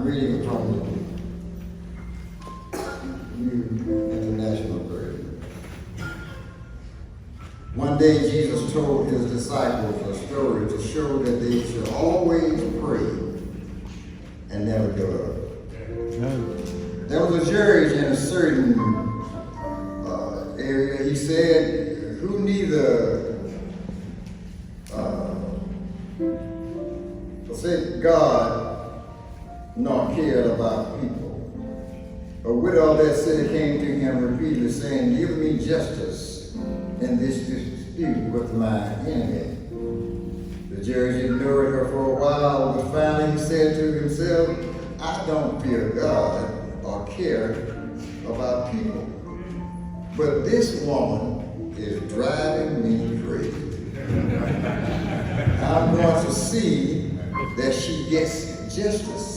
I'm reading from the New International Version. One day Jesus told his disciples a story to show that they should always pray and never give up. There was a judge in a certain area. He said, who neither forsaken God nor cared about people. A widow of that city came to him repeatedly saying, give me justice in this dispute with my enemy. The judge ignored her for a while, but finally he said to himself, I don't fear God or care about people, but this woman is driving me crazy. I'm going to see that she gets justice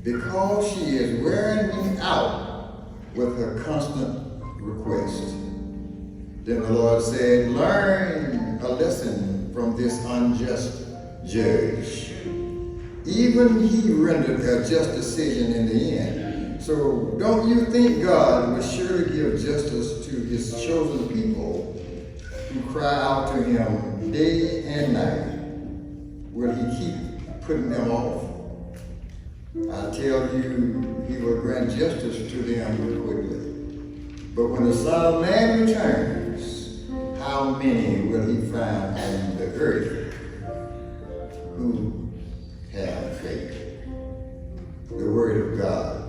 because she is wearing me out with her constant request. Then the Lord said, learn a lesson from this unjust judge. Even he rendered a just decision in the end. So don't you think God will surely give justice to his chosen people who cry out to him day and night? Will he keep putting them off? I tell you, he will grant justice to them quickly. But when the Son of Man returns, how many will he find on the earth who have faith? The word of God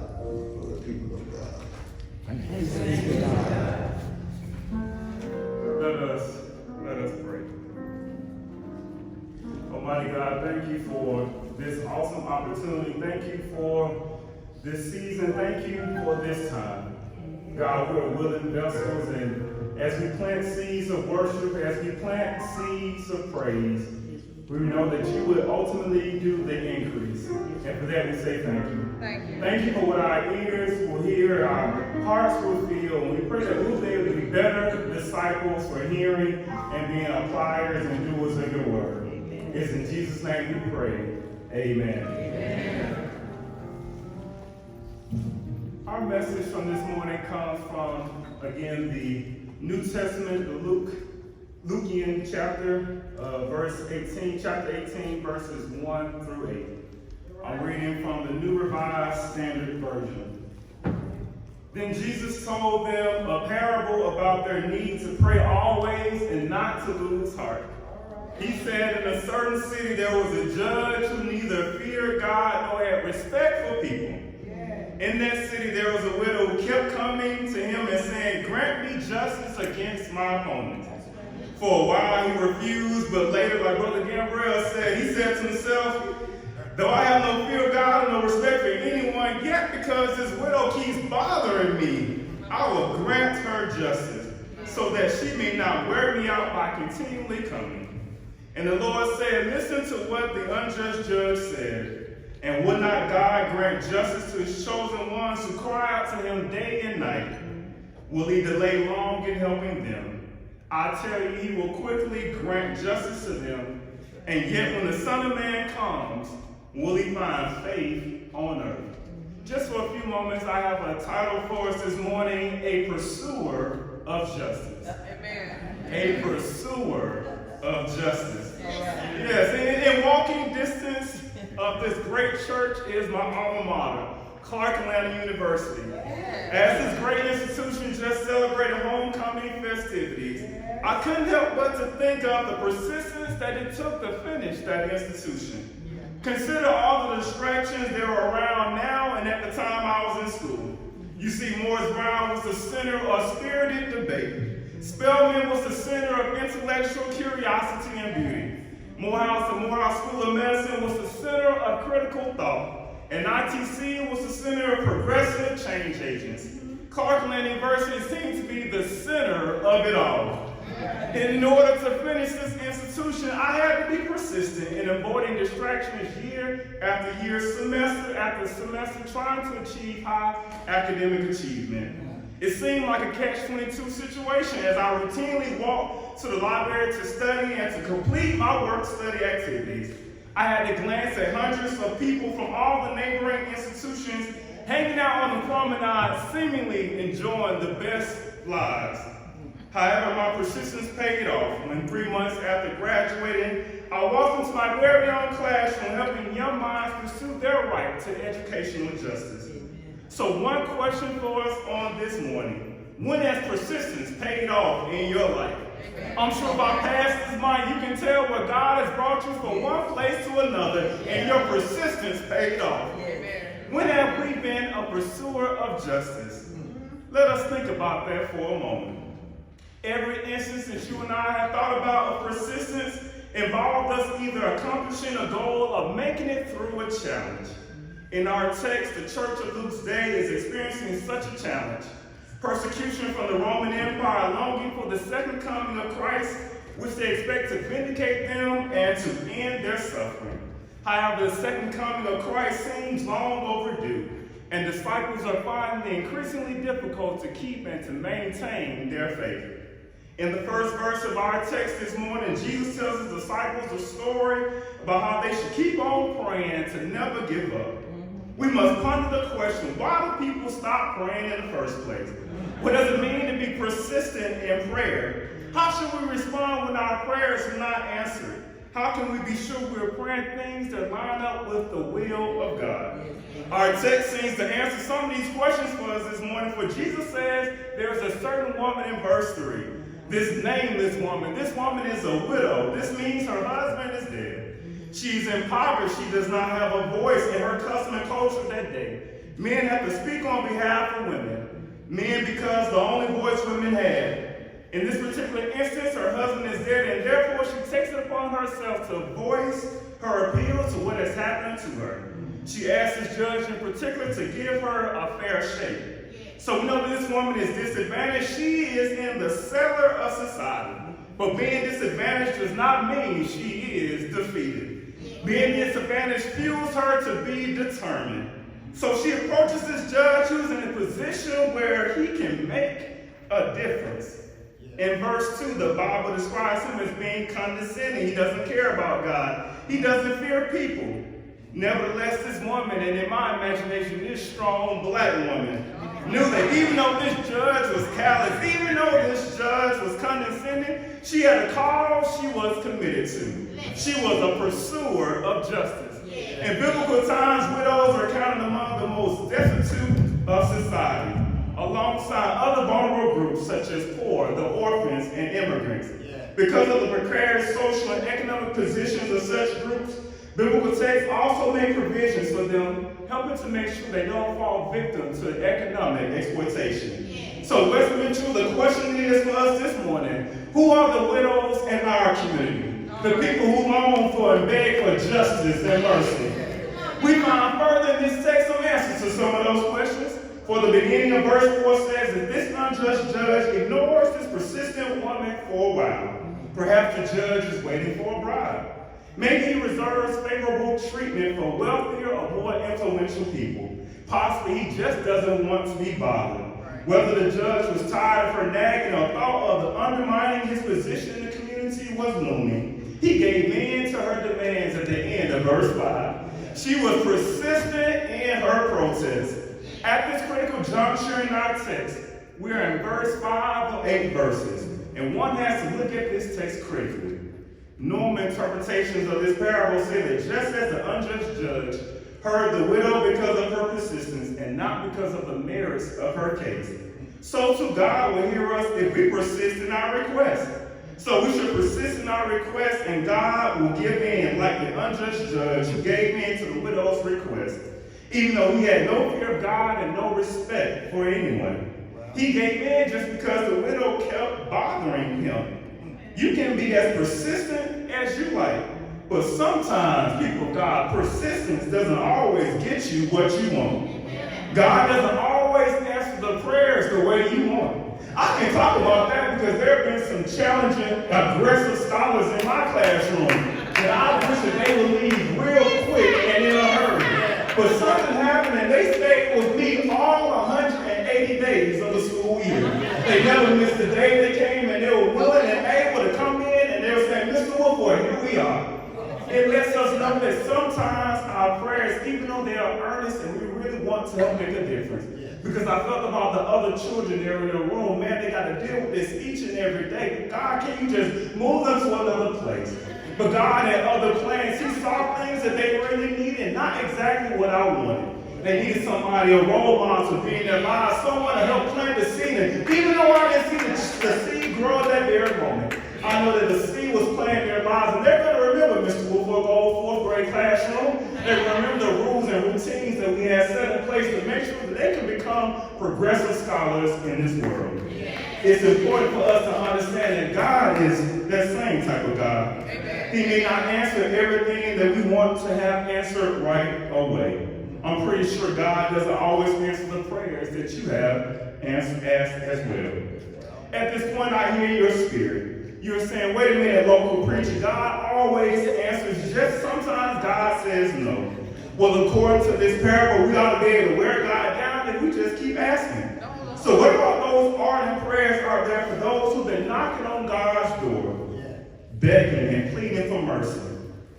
for the people of God. Let us pray. Almighty God, thank you for this awesome opportunity. Thank you for this season. Thank you for this time. God, we're willing vessels, and as we plant seeds of worship, as we plant seeds of praise, we know that you would ultimately do the increase. And for that we say thank you. Thank you. Thank you for what our ears will hear, our hearts will feel, and we pray that we'll be able to be better disciples for hearing and being appliers and doers of your word. It's in Jesus' name we pray. Amen. Amen. Our message from this morning comes from, again, the New Testament, the Lukean chapter, chapter 18, verses 1 through 8. I'm reading from the New Revised Standard Version. Then Jesus told them a parable about their need to pray always and not to lose heart. He said, in a certain city there was a judge who neither feared God nor had respect for people. In that city there was a widow who kept coming to him and saying, grant me justice against my opponent. For a while he refused, but later, like Brother Gambrell said, he said to himself, though I have no fear of God and no respect for anyone, yet because this widow keeps bothering me, I will grant her justice, so that she may not wear me out by continually coming. And the Lord said, listen to what the unjust judge said. And would not God grant justice to his chosen ones who cry out to him day and night? Will he delay long in helping them? I tell you, he will quickly grant justice to them. And yet when the Son of Man comes, will he find faith on earth? Just for a few moments, I have a title for us this morning, A Pursuer of Justice. Amen. A pursuer of justice. Yes, in walking distance of this great church is my alma mater, Clark Atlanta University. As this great institution just celebrated homecoming festivities, I couldn't help but to think of the persistence that it took to finish that institution. Consider all the distractions that are around now and at the time I was in school. You see, Morris Brown was the center of spirited debate. Spelman was the center of intellectual curiosity and beauty. The Morehouse School of Medicine was the center of critical thought. And ITC was the center of progressive change agents. Clark Atlanta University seemed to be the center of it all. And in order to finish this institution, I had to be persistent in avoiding distractions year after year, semester after semester, trying to achieve high academic achievement. It seemed like a catch-22 situation as I routinely walked to the library to study and to complete my work-study activities. I had to glance at hundreds of people from all the neighboring institutions hanging out on the promenade, seemingly enjoying the best lives. However, my persistence paid off when 3 months after graduating, I walked into my very own classroom helping young minds pursue their right to educational justice. So one question for us on this morning: when has persistence paid off in your life? I'm sure by past this mind you can tell where God has brought you from one place to another and your persistence paid off. When have we been a pursuer of justice? Let us think about that for a moment. Every instance that you and I have thought about of persistence involved us either accomplishing a goal or making it through a challenge. In our text, the Church of Luke's day is experiencing such a challenge. Persecution from the Roman Empire, longing for the second coming of Christ, which they expect to vindicate them and to end their suffering. However, the second coming of Christ seems long overdue, and disciples are finding it increasingly difficult to keep and to maintain their faith. In the first verse of our text this morning, Jesus tells his disciples a story about how they should keep on praying to never give up. We must ponder the question, why do people stop praying in the first place? What does it mean to be persistent in prayer? How should we respond when our prayers are not answered? How can we be sure we're praying things that line up with the will of God? Our text seems to answer some of these questions for us this morning, for Jesus says there's a certain woman in verse 3. This nameless woman, this woman is a widow. This means her husband is dead. She's impoverished. She does not have a voice in her custom and culture that day. Men have to speak on behalf of women. Men because the only voice women had. In this particular instance, her husband is dead, and therefore she takes it upon herself to voice her appeal to what has happened to her. She asks the judge in particular to give her a fair shake. So we know that this woman is disadvantaged. She is in the cellar of society. But being disadvantaged does not mean she is defeated. Being disadvantaged fuels her to be determined. So she approaches this judge who's in a position where he can make a difference. In verse 2, the Bible describes him as being condescending. He doesn't care about God. He doesn't fear people. Nevertheless, this woman, and in my imagination, this strong black woman, knew that even though this judge was callous, even though this judge was condescending, she had a cause she was committed to. She was a pursuer of justice. In biblical times, widows are counted among the most destitute of society, alongside other vulnerable groups such as poor, the orphans, and immigrants. Because of the precarious social and economic positions of such groups, biblical texts also make provisions for them, helping to make sure they don't fall victim to economic exploitation. So let's be true. The question is for us this morning, who are the widows in our community? The people who long for and beg for justice and mercy. We find further in this text some answers to some of those questions. For the beginning of verse 4 says that this unjust judge ignores this persistent woman for a while. Perhaps the judge is waiting for a bribe. Maybe he reserves favorable treatment for wealthier or more influential people. Possibly he just doesn't want to be bothered. Whether the judge was tired of her nagging or thought of undermining his position in the community was looming, he gave in to her demands at the end of verse 5. She was persistent in her protest. At this critical juncture in our text, we are in verse 5 of 8 verses, and one has to look at this text critically. Normal interpretations of this parable say that just as the unjust judge heard the widow because of her persistence and not because of the merits of her case, so too God will hear us if we persist in our request. So we should persist in our request, and God will give in like the unjust judge who gave in to the widow's request, even though he had no fear of God and no respect for anyone. He gave in just because the widow kept bothering him. You can be as persistent as you like, but sometimes, people of God, persistence doesn't always get you what you want. God doesn't always answer the prayers the way you want. I can talk about that because there have been some challenging, aggressive scholars in my classroom that I wish that they would leave real quick and in a hurry. But something happened and they stayed with me all 180 days of the school year. They never missed a day they came, and they were willing and able to come in, and they were saying, Mr. Woodfork, here we are. It lets us know that sometimes our prayers, even though they are earnest and we really want to help make a difference. Because I felt about the other children there in the room, man, they got to deal with this each and every day. God, can you just move them to another place? But God had other plans. He saw things that they really needed, not exactly what I wanted. They needed somebody, a role model to be in their lives, someone to help plant the seed. And even though I didn't see the seed grow at that very moment, I know that the seed was planted in their lives. And they're going to remember Mr. Woodfork, old 4th grade classroom. They're going to remember the rules and routines that we had set in place to make sure that they can become progressive scholars in this world. It's important for us to understand that God is that same type of God. He may not answer everything that we want to have answered right away. I'm pretty sure God doesn't always answer the prayers that you have asked as well. At this point, I hear your spirit. You're saying, wait a minute, local preacher, God always answers, just sometimes God says no. Well, according to this parable, we ought to be able to wear God down if we just keep asking. So what about those ardent prayers are there for those who've been knocking on God's door, begging and pleading for mercy?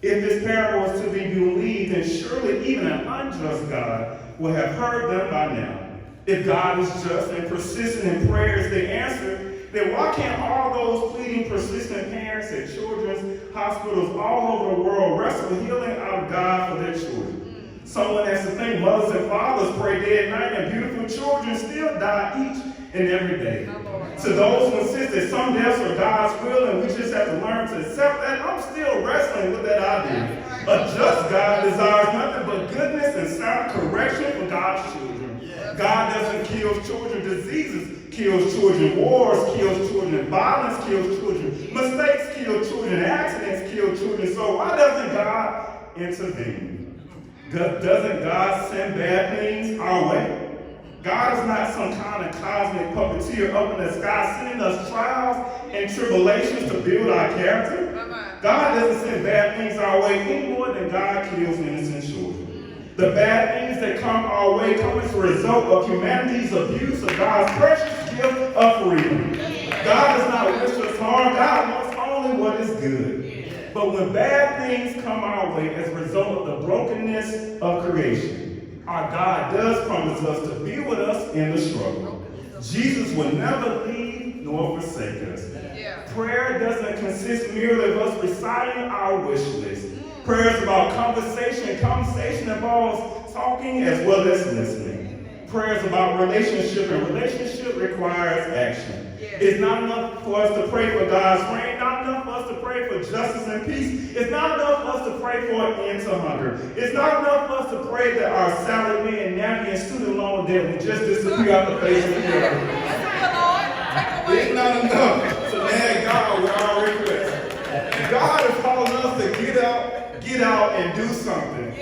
If this parable is to be believed, then surely even an unjust God will have heard them by now. If God is just and persistent in prayers they answer, then why can't all those pleading, persistent parents at children's hospitals all over the world wrestle healing out of God for their children? Someone has to think mothers and fathers pray day and night, and beautiful children still die each and every day. To those who insist that some deaths are God's will and we just have to learn to accept that, I'm still wrestling with that idea. A just God desires nothing but goodness and sound correction for God's children. God doesn't kill children. Diseases kills children. Wars kills children. Violence kills children. Mistakes kill children. Accidents kill children. So why doesn't God intervene? Doesn't God send bad things our way? God is not some kind of cosmic puppeteer up in the sky sending us trials and tribulations to build our character. God doesn't send bad things our way any more than God kills innocent children. The bad things that come our way come as a result of humanity's abuse of God's precious gift of freedom. God does not wish us harm. God wants only what is good. But when bad things come our way as a result of the brokenness of creation, our God does promise us to be with us in the struggle. Jesus will never leave nor forsake us. Prayer doesn't consist merely of us reciting our wish list. Prayer is about conversation. Conversation involves talking as well as listening. Prayer is about relationship, and relationship requires action. It's not enough for us to pray for God's reign, not enough for us to pray for justice and peace. It's not enough for us to pray for an end to hunger. It's not enough for us to pray that our salary man, NAMI, and student loan debt will just disappear out the face of the earth. It's not enough to nag God with our requests. God is calling us to get out and do something.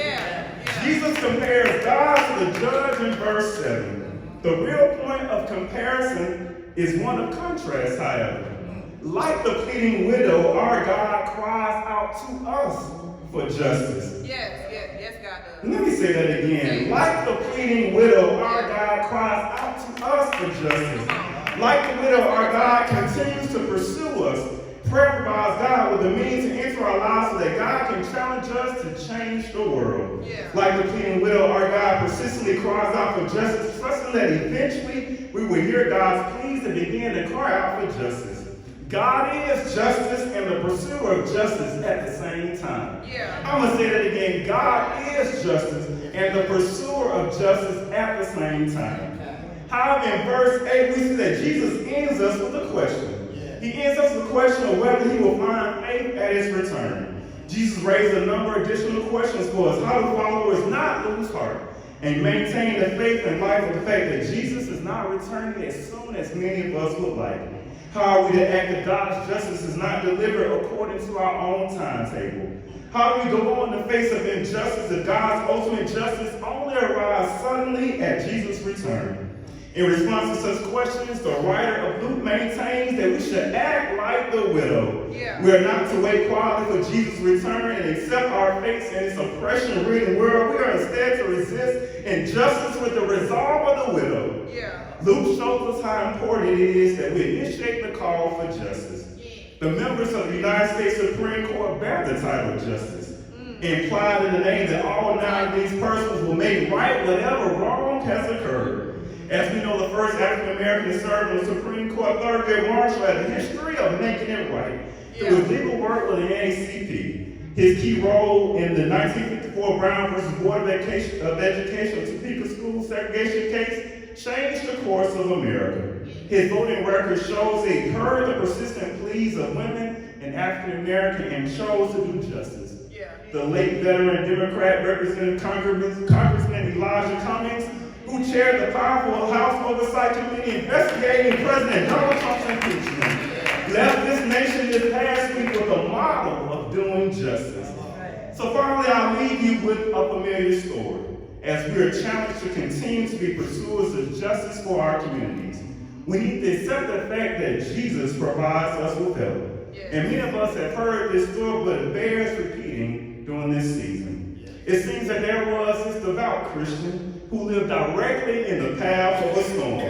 Jesus compares God to the judge in verse 7. The real point of comparison is one of contrast, however. Like the pleading widow, our God cries out to us for justice. Yes, God does. Let me say that again. Like the pleading widow, our God cries out to us for justice. Like the widow, our God continues to pursue us. Prayer provides God with the means to enter our lives so that God can challenge us to change the world. Like the pleading widow, our God persistently cries out for justice, trusting that eventually we will hear God's pleas and begin to cry out for justice. God is justice and the pursuer of justice at the same time. I'm going to say that again. God is justice and the pursuer of justice at the same time. However, in verse 8, we see that Jesus ends us with a question. He ends us with a question of whether he will find faith at his return. Jesus raised a number of additional questions for us. How do followers not lose heart and maintain the faith in light of the fact that Jesus is not returning as soon as many of us would like? How are we to act if God's justice is not delivered according to our own timetable? How do we go on in the face of injustice if God's ultimate justice only arrives suddenly at Jesus' return? In response to such questions, the writer of Luke maintains that we should act like the widow. We are not to wait quietly for Jesus' return and accept our fates in this oppression-ridden world. We are instead to resist injustice with the resolve of the widow. Luke shows us how important it is that we initiate the call for justice. The members of the United States Supreme Court bear the title of justice. implied in the name that all 9 of these persons will make right whatever wrong has occurred. As we know, the first African American to serve on the Supreme Court, Thurgood Marshall, had a history of making it right through his legal work with the NAACP. His key role in the 1954 Brown versus Board of Education of Topeka School segregation case changed the course of America. His voting record shows he heard the persistent pleas of women and African American and chose to do justice. The late veteran Democrat represented Congressman Elijah Cummings, who chaired the powerful House Oversight Committee investigating President Donald Trump's impeachment, left this nation this past week with a model of doing justice. So finally, I'll leave you with a familiar story, as we are challenged to continue to be pursuers of justice for our communities. We need to accept the fact that Jesus provides us with help. And many of us have heard this story, but it bears repeating during this season. It seems that there was this devout Christian who lived directly in the path of a storm.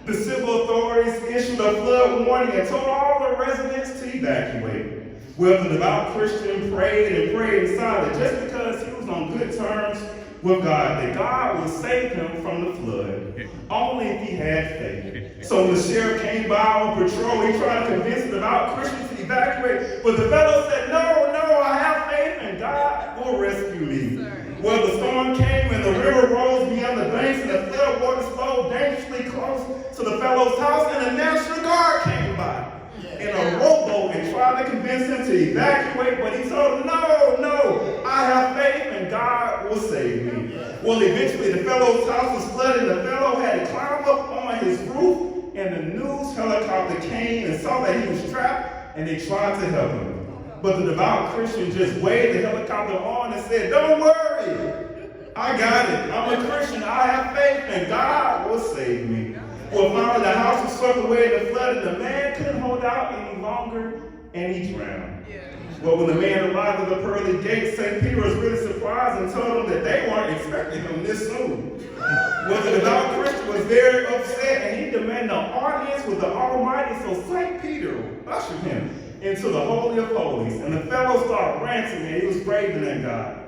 The civil authorities issued a flood warning and told all the residents to evacuate. Well, the devout Christian prayed and prayed in silence just because he was on good terms with God, that God would save him from the flood, only if he had faith. So when the sheriff came by on patrol, he tried to convince the devout Christian to evacuate, but the fellow said, no, I have faith and God will rescue me. Well, the storm came and the river rose beyond the banks and the flood waters flowed dangerously close to the fellow's house, and the National Guard came by in a rowboat and tried to convince him to evacuate, but he told him, no, I have faith and God will save me. Well, eventually the fellow's house was flooded, and the fellow had to climb up on his roof, and the news helicopter came and saw that he was trapped, and they tried to help him. But the devout Christian just waved the helicopter on and said, don't worry, I got it. I'm a Christian, I have faith, and God will save me. Well, finally the house was swept away in the flood, and the man couldn't hold out any longer, and he drowned. Well, when the man arrived at the pearly gates, St. Peter was really surprised and told him that they weren't expecting him this soon. Well, the devout Christian was very upset, and he demanded an audience with the Almighty, so St. Peter ushered him into the Holy of Holies, and the fellow started ranting, and he was raving at God.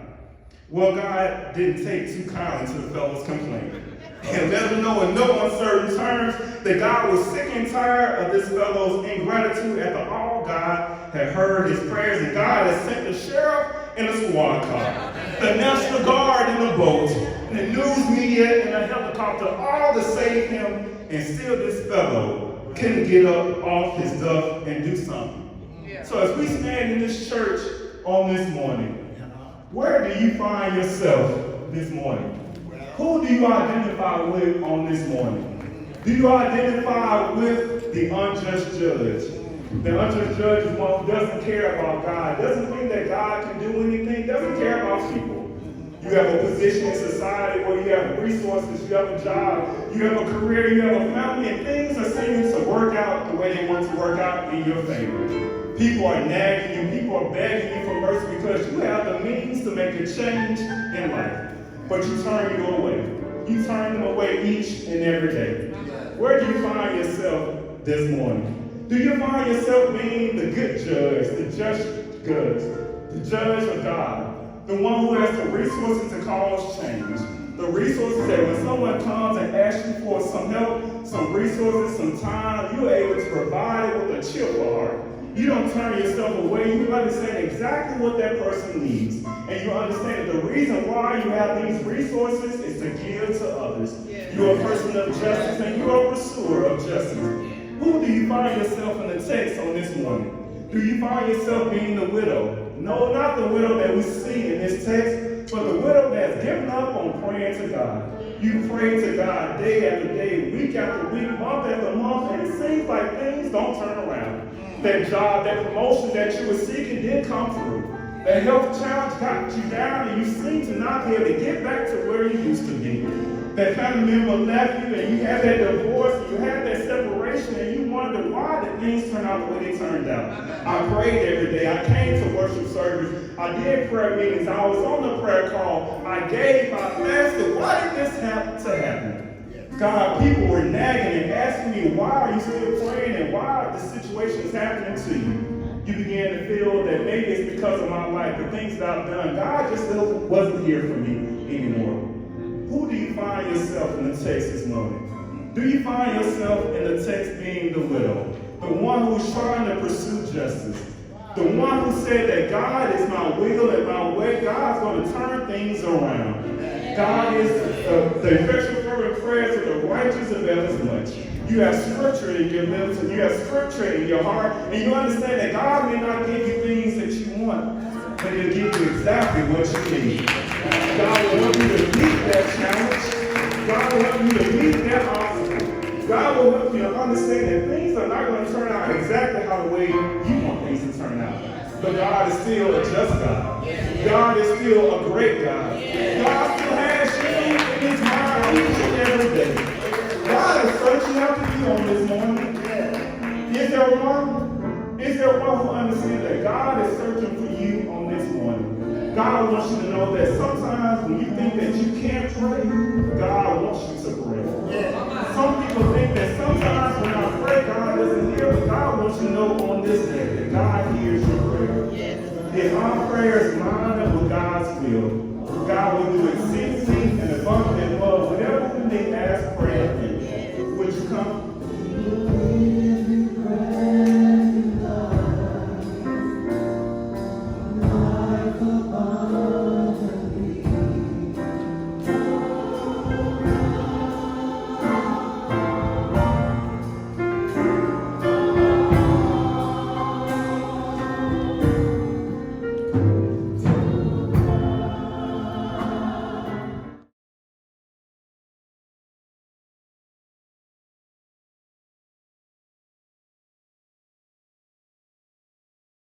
Well, God didn't take too kindly to the fellow's complaint, and let him know in no uncertain terms that God was sick and tired of this fellow's ingratitude after all God had heard his prayers, and God had sent the sheriff in a squad car, the National Guard in a boat, and the news media in a helicopter, all to save him, and still this fellow couldn't get up off his duff and do something. So as we stand in this church on this morning, where do you find yourself this morning? Who do you identify with on this morning? Do you identify with the unjust judge? The unjust judge is one who doesn't care about God, doesn't think that God can do anything, doesn't care about people. You have a position in society where you have resources, you have a job, you have a career, you have a family, and things are seeming to work out the way they want to work out in your favor. People are nagging you, people are begging you for mercy because you have the means to make a change in life. But you turn you away. You turn them away each and every day. Where do you find yourself this morning? Do you find yourself being the good judge, the just judge, the judge of God, the one who has the resources to cause change, the resources that when someone comes and asks you for some help, some resources, some time, you're able to provide it with a cheerful heart. You don't turn yourself away. You understand exactly what that person needs. And you understand that the reason why you have these resources is to give to others. You're a person of justice and you're a pursuer of justice. Who do you find yourself in the text on this morning? Do you find yourself being the widow? No, not the widow that we see in this text, but the widow that's given up on praying to God. You pray to God day after day, week after week, month after month, and it seems like things don't turn around. That job, that promotion that you were seeking didn't come through. That health challenge got you down and you seem to not be able to get back to where you used to be. That family member left you and you had that divorce, and you had that separation, and you wondered why did things turn out the way they turned out. I prayed every day. I came to worship service. I did prayer meetings. I was on the prayer call. I gave, I fasted. Why did this have to happen? God, people were nagging and asking me, why are you still praying and why are the situations happening to you? You begin to feel that maybe it's because of my life, the things that I've done, God just wasn't here for me anymore. Who do you find yourself in the text this morning? Do you find yourself in the text being the widow? The one who's trying to pursue justice? The one who said that God is my will and my way. God's going to turn things around. God is the effectual fervent prayers of the righteous availeth much. You have scripture in your lips and you have scripture in your heart, and you understand that God may not give you things that you want, but He'll give you exactly what you need. God will help you to meet that challenge. God will help you to meet that obstacle. God will help you to understand that things are not going to turn out exactly how the way you want things to turn out. But God is still a just God. God is still a great God. God still has you in His mind each and every day. God is searching after you on this morning. Is there one? Is there one who understands that God is searching for you on this morning? God wants you to know that sometimes when you think that you can't pray, God wants you to pray. Some people think that sometimes when I pray, God doesn't hear, but God wants you to know on this day that God hears your prayer. If our prayers line up with God's will, God will do exceedingly